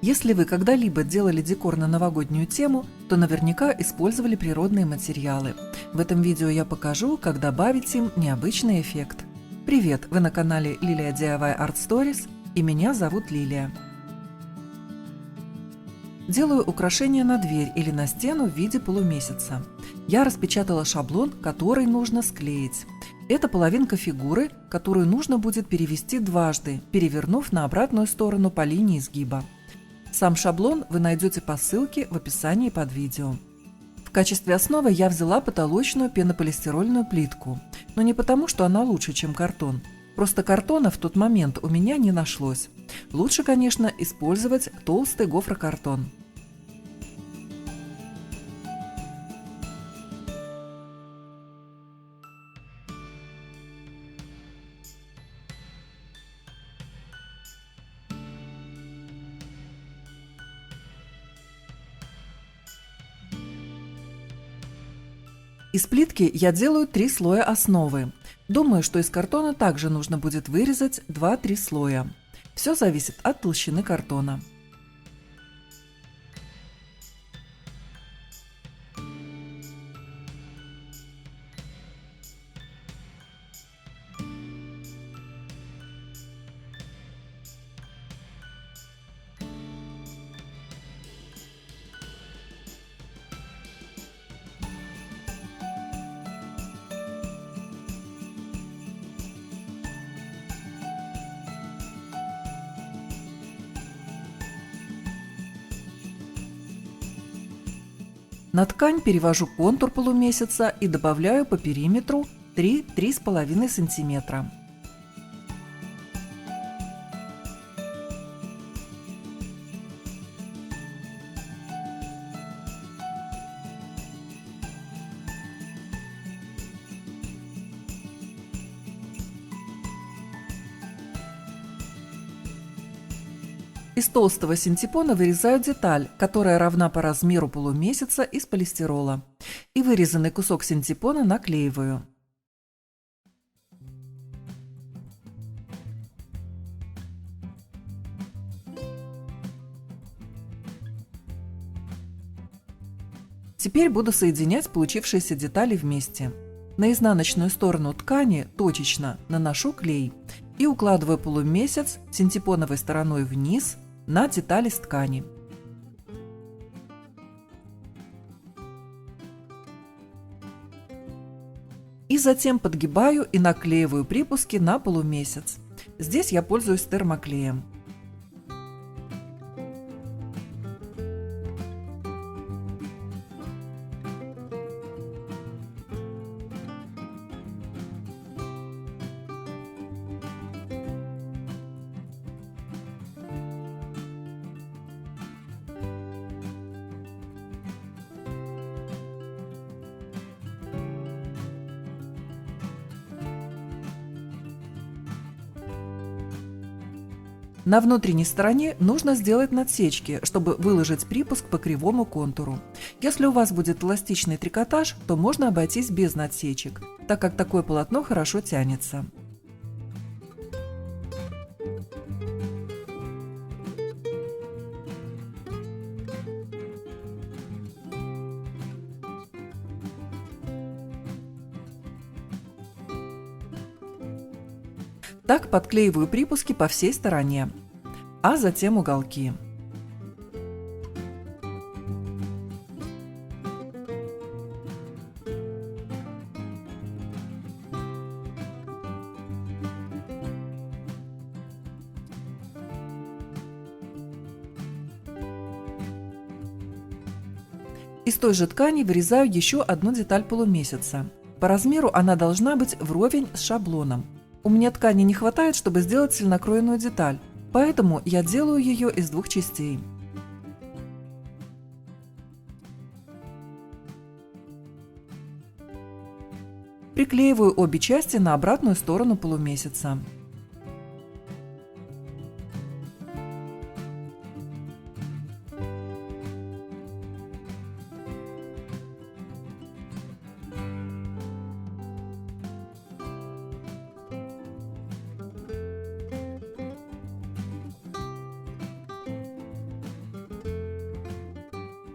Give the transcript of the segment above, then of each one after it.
Если вы когда-либо делали декор на новогоднюю тему, то наверняка использовали природные материалы. В этом видео я покажу, как добавить им необычный эффект. Привет! Вы на канале Лилия DIY Art Stories, и меня зовут Лилия. Делаю украшение на дверь или на стену в виде полумесяца. Я распечатала шаблон, который нужно склеить. Это половинка фигуры, которую нужно будет перевести дважды, перевернув на обратную сторону по линии изгиба. Сам шаблон вы найдете по ссылке в описании под видео. В качестве основы я взяла потолочную пенополистирольную плитку, но не потому, что она лучше, чем картон. Просто картона в тот момент у меня не нашлось. Лучше, конечно, использовать толстый гофрокартон. Из плитки я делаю 3 слоя основы. Думаю, что из картона также нужно будет вырезать 2-3 слоя. Все зависит от толщины картона. На ткань перевожу контур полумесяца и добавляю по периметру 3-3,5 см. Из толстого синтепона вырезаю деталь, которая равна по размеру полумесяца из полистирола. И вырезанный кусок синтепона наклеиваю. Теперь буду соединять получившиеся детали вместе. На изнаночную сторону ткани точечно наношу клей и укладываю полумесяц синтепоновой стороной вниз на детали с ткани. И затем подгибаю и наклеиваю припуски на полумесяц. Здесь я пользуюсь термоклеем. На внутренней стороне нужно сделать надсечки, чтобы выложить припуск по кривому контуру. Если у вас будет эластичный трикотаж, то можно обойтись без надсечек, так как такое полотно хорошо тянется. Так подклеиваю припуски по всей стороне, а затем уголки. Из той же ткани вырезаю еще одну деталь полумесяца. По размеру она должна быть вровень с шаблоном. У меня ткани не хватает, чтобы сделать цельнокроенную деталь, поэтому я делаю ее из 2 частей. Приклеиваю обе части на обратную сторону полумесяца.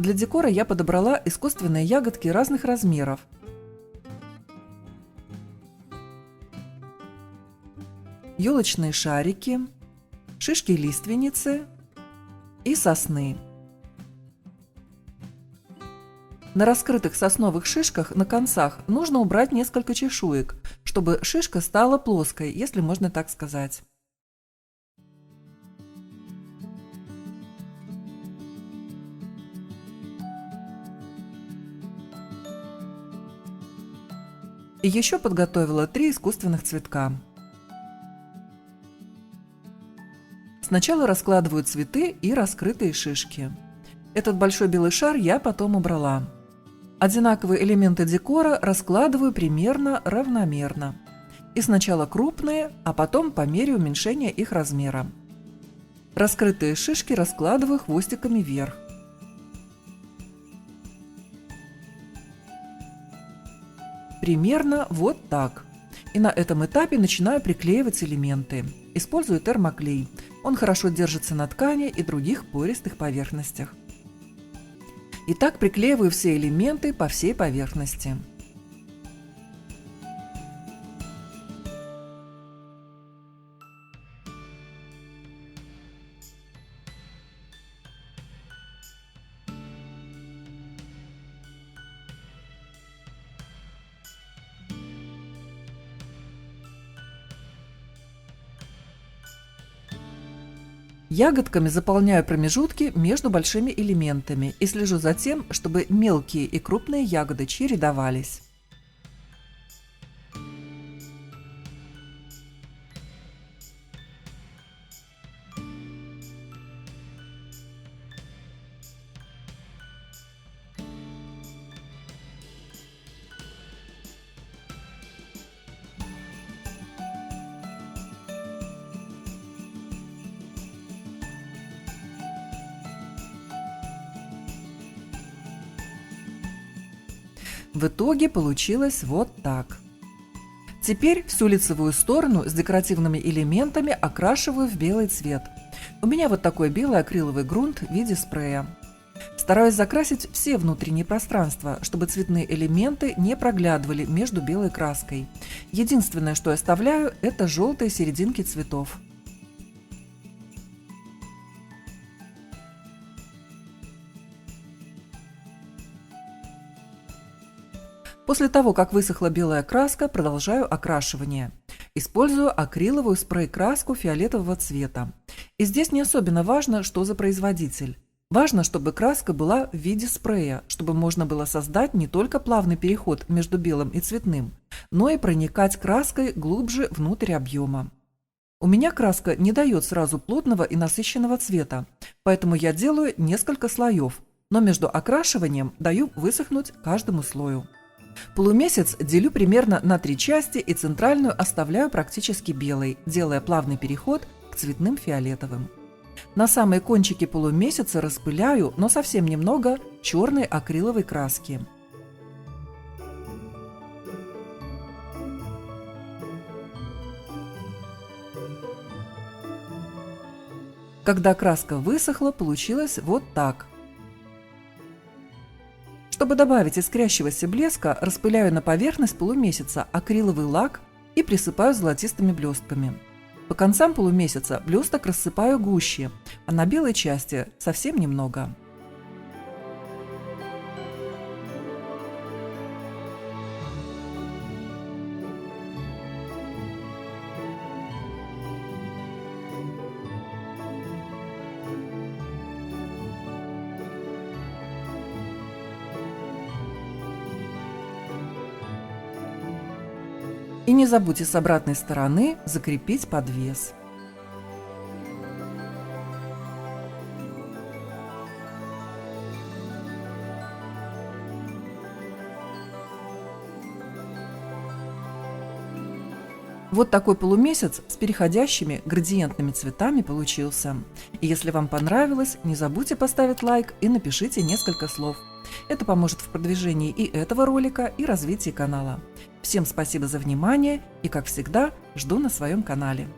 Для декора я подобрала искусственные ягодки разных размеров. Елочные шарики, шишки лиственницы и сосны. На раскрытых сосновых шишках на концах нужно убрать несколько чешуек, чтобы шишка стала плоской, если можно так сказать. И еще подготовила 3 искусственных цветка. Сначала раскладываю цветы и раскрытые шишки. Этот большой белый шар я потом убрала. Одинаковые элементы декора раскладываю примерно равномерно. И сначала крупные, а потом по мере уменьшения их размера. Раскрытые шишки раскладываю хвостиками вверх. Примерно вот так. И на этом этапе начинаю приклеивать элементы. Использую термоклей. Он хорошо держится на ткани и других пористых поверхностях. И так приклеиваю все элементы по всей поверхности. Ягодками заполняю промежутки между большими элементами и слежу за тем, чтобы мелкие и крупные ягоды чередовались. В итоге получилось вот так. Теперь всю лицевую сторону с декоративными элементами окрашиваю в белый цвет. У меня вот такой белый акриловый грунт в виде спрея. Стараюсь закрасить все внутренние пространства, чтобы цветные элементы не проглядывали между белой краской. Единственное, что оставляю, это желтые серединки цветов. После того, как высохла белая краска, продолжаю окрашивание. Использую акриловую спрей-краску фиолетового цвета. И здесь не особенно важно, что за производитель. Важно, чтобы краска была в виде спрея, чтобы можно было создать не только плавный переход между белым и цветным, но и проникать краской глубже внутрь объема. У меня краска не дает сразу плотного и насыщенного цвета, поэтому я делаю несколько слоев, но между окрашиванием даю высохнуть каждому слою. Полумесяц делю примерно на 3 части и центральную оставляю практически белой, делая плавный переход к цветным фиолетовым. На самые кончики полумесяца распыляю, но совсем немного, черной акриловой краски. Когда краска высохла, получилось вот так. Чтобы добавить искрящегося блеска, распыляю на поверхность полумесяца акриловый лак и присыпаю золотистыми блестками. По концам полумесяца блесток рассыпаю гуще, а на белой части совсем немного. И не забудьте с обратной стороны закрепить подвес. Вот такой полумесяц с переходящими градиентными цветами получился. И если вам понравилось, не забудьте поставить лайк и напишите несколько слов. Это поможет в продвижении и этого ролика, и развитии канала. Всем спасибо за внимание и, как всегда, жду на своем канале.